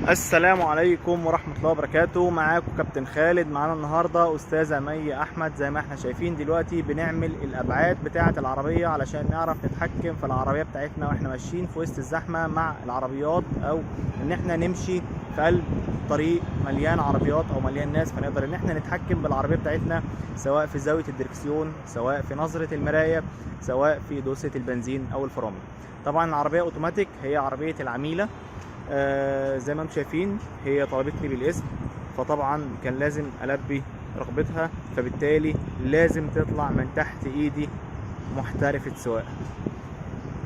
السلام عليكم ورحمة الله وبركاته. معاكم كابتن خالد. معانا النهاردة أستاذة مي أحمد. زي ما احنا شايفين دلوقتي بنعمل الأبعاد بتاعة العربية علشان نعرف نتحكم في العربية بتاعتنا واحنا ماشيين في وسط الزحمة مع العربيات، أو إن احنا نمشي في قلب طريق مليان عربيات أو مليان ناس، فنقدر إن احنا نتحكم بالعربية بتاعتنا سواء في زاوية الدركسيون، سواء في نظرة المراية، سواء في دوسة البنزين أو الفرامل. طبعا العربية أوتوماتيك هي عربية العميلة. زي ما انتم شايفين هي طلبتني بالاسم، فطبعا كان لازم البي رغبتها، فبالتالي لازم تطلع من تحت ايدي محترفة سواقة.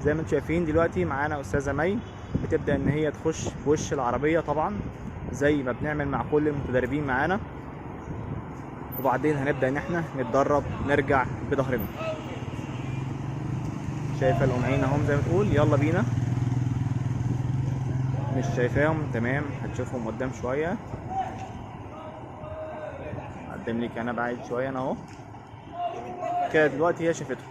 زي ما انتم شايفين دلوقتي معانا استاذة مي بتبدأ ان هي تخش في وش العربية طبعا زي ما بنعمل مع كل المتدربين معانا، وبعدين هنبدأ ان احنا نتدرب نرجع بظهرنا. شايفة القمعين اهم زي ما تقول. يلا بينا. مش شايفاهم؟ تمام، هتشوفهم قدام شويه. قدم لك انا بعيد شويه انا اهو كده. دلوقتي هي شافتهم.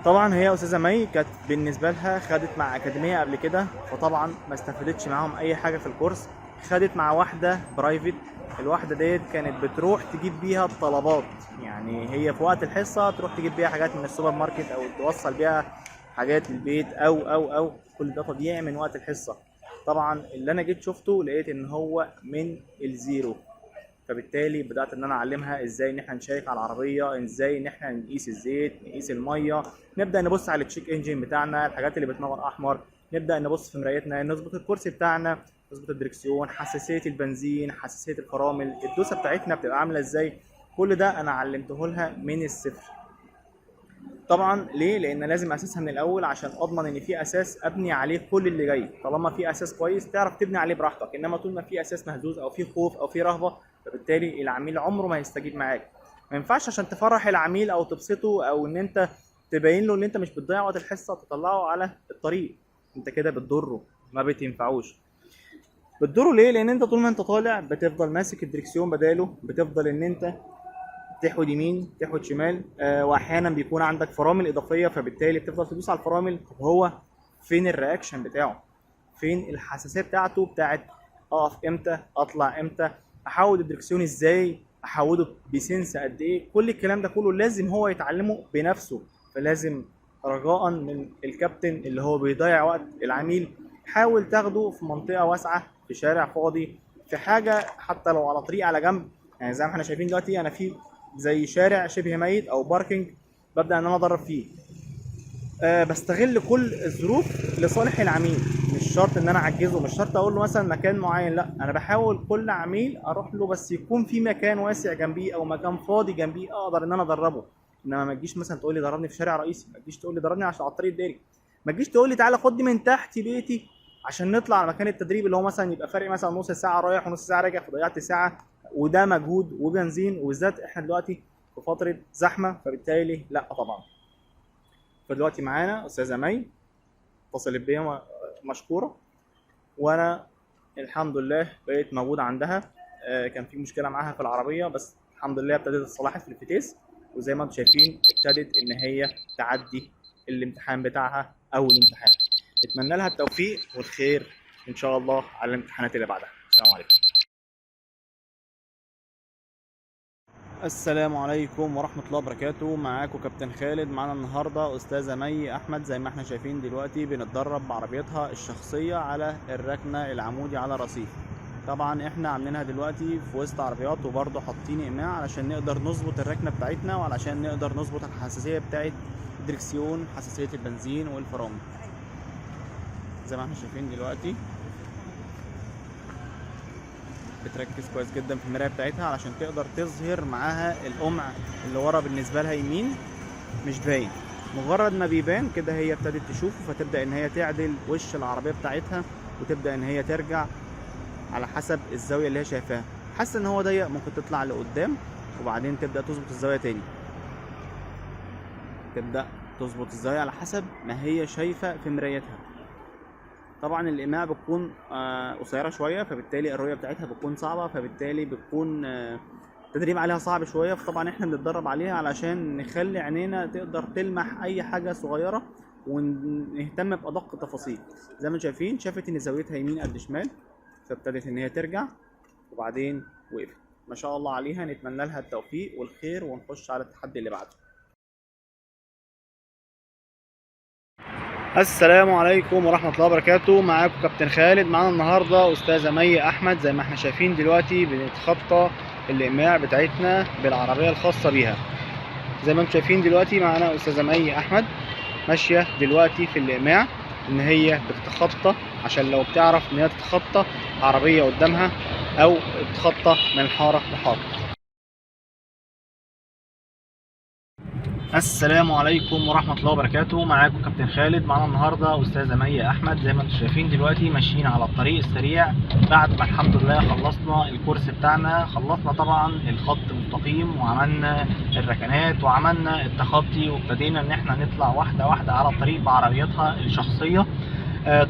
طبعا هي استاذه مي كانت بالنسبه لها خدت مع اكاديميه قبل كده، فطبعا ما استفادتش معاهم اي حاجه في الكورس. خدت مع واحده برايفت. الواحده ديت كانت بتروح تجيب بيها الطلبات، يعني هي في وقت الحصه تروح تجيب بيها حاجات من السوبر ماركت او توصل بيها حاجات للبيت او كل ده تضييع من وقت الحصه. طبعا اللي انا جيت شفته لقيت ان هو من الزيرو، فبالتالي بدات ان انا اعلمها ازاي ان احنا نشيك على العربيه، ازاي ان احنا نقيس الزيت، نقيس الميه، نبدا نبص على التشيك انجين بتاعنا، الحاجات اللي بتنور احمر، نبدا نبص في مرايتنا، نظبط الكرسي بتاعنا، نظبط الدركسيون، حساسيه البنزين، حساسيه الفرامل، الدوسه بتاعتنا بتبقى عامله ازاي. كل ده انا علمته لها من الصفر. طبعا ليه؟ لان لازم اساسها من الاول عشان اضمن ان في اساس ابني عليه كل اللي جاي. طالما في اساس كويس تعرف تبني عليه براحتك، انما طول ما في اساس مهزوز او في خوف او في رهبه، فبالتالي العميل عمره ما هيستجيب معاك. ما ينفعش عشان تفرح العميل او تبسطه او ان انت تبين له ان انت مش بتضيع وقت الحصه تطلعه على الطريق. انت كده بتضره، ما بتنفعوش. بتضره ليه؟ لان انت طول ما انت طالع بتفضل ماسك الدركسيون بداله، بتفضل ان انت تحود يمين تحود شمال، واحيانا بيكون عندك فرامل اضافيه، فبالتالي بتفضل تدوس على الفرامل. طب هو فين الرياكشن بتاعه؟ فين الحساسيه بتاعته بتاعت اقف امتى، اطلع امتى، احود الدركسيون ازاي، احوده بسنس قد ايه؟ كل الكلام ده كله لازم هو يتعلمه بنفسه. فلازم رجاء من الكابتن اللي هو بيضيع وقت العميل حاول تاخده في منطقه واسعه، في شارع فاضي، في حاجه حتى لو على طريق على جنب. يعني زي ما احنا شايفين دلوقتي انا في زي شارع شبه ميت او باركينج، ببدا ان انا ادرب فيه. بستغل كل الظروف لصالح العميل. مش شرط ان انا اعجزه، مش شرط اقول له مثلا مكان معين، لا انا بحاول كل عميل اروح له بس يكون في مكان واسع جنبيه او مكان فاضي جنبيه اقدر ان انا ادربه. انما ما تجيش مثلا تقول لي دربني في شارع رئيسي، ما تجيش تقول لي دربني عشان على الطريق الدائري، ما تجيش تقول لي تعالى خدني من تحت بيتي عشان نطلع على مكان التدريب اللي هو مثلا يبقى فارق مثلا نص ساعه رايح ونص ساعه راجع، فضيعت ساعه وده مجهود وبنزين، وبالذات احنا دلوقتي في فتره زحمه، فبالتالي لا طبعا. فدلوقتي معانا استاذه مي اتصلت بيا مشكوره، وانا الحمد لله بقيت موجود عندها. كان في مشكله معاها في العربيه بس الحمد لله ابتدت اتصلحت في الفتيس، وزي ما انتم شايفين ابتدت ان هي تعدي الامتحان بتاعها اول امتحان. اتمنى لها التوفيق والخير ان شاء الله على الامتحانات اللي بعدها. السلام عليكم. السلام عليكم ورحمة الله وبركاته. معاكم كابتن خالد. معانا النهاردة أستاذة مي أحمد. زي ما احنا شايفين دلوقتي بنتدرب بعربيتها الشخصية على الركنة العمودي على رصيف. طبعا احنا عاملينها دلوقتي في وسط عربيات، وبرضه حاطين إيماع علشان نقدر نظبط الركنة بتاعتنا، وعلشان نقدر نظبط الحساسية بتاعت الدركسيون، حساسية البنزين والفرامل. زي ما احنا شايفين دلوقتي بتركز كويس جدا في المرايه بتاعتها علشان تقدر تظهر معاها القمع اللي ورا بالنسبه لها يمين مش باين. مجرد ما بيبان كده هي ابتدت تشوفه، فتبدا ان هي تعدل وش العربيه بتاعتها وتبدا ان هي ترجع على حسب الزاويه اللي هي شايفاها. حاسه ان هو ضيق ممكن تطلع لقدام، وبعدين تبدا تظبط الزاويه تاني، تبدا تظبط الزاويه على حسب ما هي شايفه في مرايتها. طبعا الايماع بتكون قصيره شويه، فبالتالي الرؤيه بتاعتها بتكون صعبه، فبالتالي بتكون التدريب عليها صعب شويه، فطبعا احنا بنتدرب عليها علشان نخلي عينينا تقدر تلمح اي حاجه صغيره ونهتم بادق التفاصيل. زي ما انتم شايفين، شافت ان زاويتها يمين قد شمال، فابتدت ان هي ترجع وبعدين وقفت. ما شاء الله عليها، نتمنى لها التوفيق والخير ونخش على التحدي اللي بعده. السلام عليكم ورحمة الله وبركاته. معاكم كابتن خالد. معانا النهاردة أستاذة مي أحمد. زي ما احنا شايفين دلوقتي بنتخطى الإقماع بتاعتنا بالعربية الخاصة بيها. زي ما انتم شايفين دلوقتي معانا أستاذة مي أحمد ماشية دلوقتي في الإقماع، إن هي بتتخطى عشان لو بتعرف إن هي تتخطى عربية قدامها أو تتخطى من حارة لحارة. السلام عليكم ورحمة الله وبركاته. معاكم كابتن خالد. معانا النهاردة أستاذة مي أحمد. زي ما انتم شايفين دلوقتي ماشيين على الطريق السريع بعد ما الحمد لله خلصنا الكورس بتاعنا. خلصنا طبعا الخط المستقيم وعملنا الركنات وعملنا التخطي، وابتدينا ان احنا نطلع واحدة واحدة على الطريق بعربيتها الشخصية.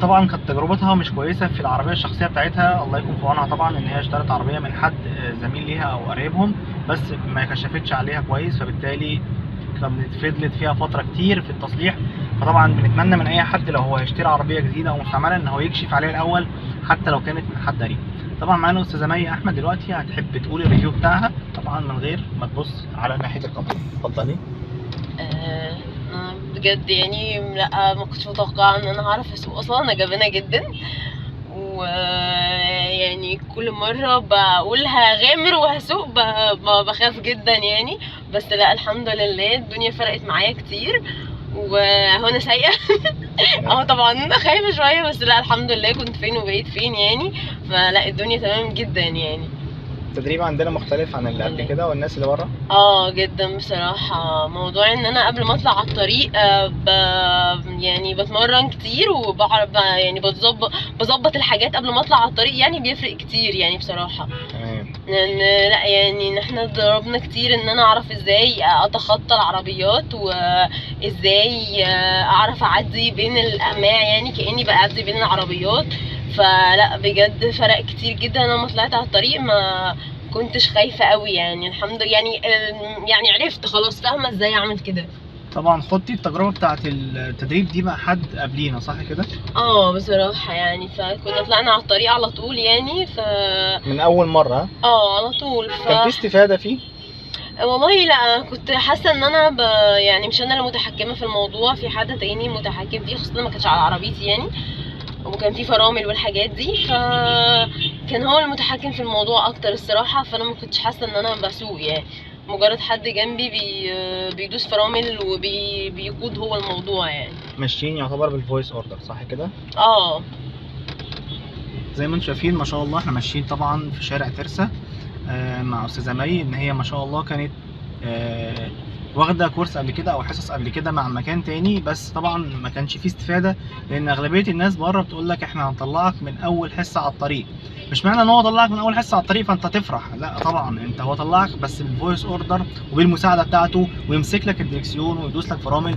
طبعا كانت تجربتها مش كويسة في العربية الشخصية بتاعتها، الله يكون في عونها طبعا، ان هي اشترت عربية من حد زميل ليها او قريبهم، بس ما كشفتش عليها كويس، فبالتالي فضلت فيها فتره كتير في التصليح. فطبعا بنتمنى من اي حد لو هو هيشتري عربيه جديده او مستعمله ان هو يكشف عليها الاول حتى لو كانت من حد قريب. طبعا معانا استاذه مي احمد دلوقتي هتحب تقول الريفيو بتاعها طبعا من غير ما تبص على ناحيه الكاميرا. اتفضلي. بجد يعني لا، ما كنتش متوقعه ان انا هعرف اسوق اصلا. انا جبانه جدا، ويعني كل مرة بقول هغامر وهسوق بخاف جدا يعني. بس لا، الحمد لله الدنيا فرقت معايا كتير، وهو انا سايقة طبعا خايفة شوية، بس لا الحمد لله كنت فين وبقيت فين يعني. فلا الدنيا تمام جدا يعني. التدريب عندنا مختلف عن اللي قبل كده والناس اللي بره؟ جدا بصراحة. موضوع ان انا قبل ما اطلع على الطريق يعني بتمرن كتير وبعرف يعني بظبط الحاجات قبل ما اطلع على الطريق، يعني بيفرق كتير يعني بصراحة. تمام. لان لا يعني ان احنا اتدربنا كتير ان انا اعرف ازاي اتخطى العربيات، وازاي اعرف اعدي بين الاقماع، يعني كأني بعدي بين العربيات. فلا بجد فرق كتير جدا. انا لما طلعت على الطريق ما كنتش خايفة قوي يعني، الحمد لله يعني عرفت خلاص، فاهمة ازاي اعمل كده. طبعا خدتي التجربة بتاعت التدريب دي مع حد قبلينا صح كده؟ بصراحة يعني، فكنا طلعنا على الطريق على طول يعني. من اول مرة؟ على طول. كان في استفادة فيه؟ والله لا، كنت حاسه ان انا يعني مش انا اللي متحكمه في الموضوع، في حد تاني متحكم فيه، خاصه ما كانش على عربيتي يعني، وكان في فرامل والحاجات دي، فكان هو المتحكم في الموضوع اكتر الصراحه. فانا ما كنتش حاسه ان انا بسوق يعني، مجرد حد جنبي بيدوس فرامل وبيقود هو الموضوع يعني. ماشيين يعتبر بالفويس اوردر صح كده؟ زي ما انتم شايفين ما شاء الله احنا ماشيين طبعا في شارع ترسا مع استاذه مي، ان هي ما شاء الله كانت واخده كورس قبل كده او حصص قبل كده مع مكان تاني، بس طبعا ما كانش فيه استفاده، لان اغلبيه الناس بره بتقول لك احنا هنطلعك من اول حصه على الطريق. مش معنى ان هو طلعك من اول حصه على الطريق فانت تفرح، لا طبعا انت هو طلعك بس بالفويس اوردر وبالمساعده بتاعته، ويمسك لك الدركسيون ويدوس لك فرامل.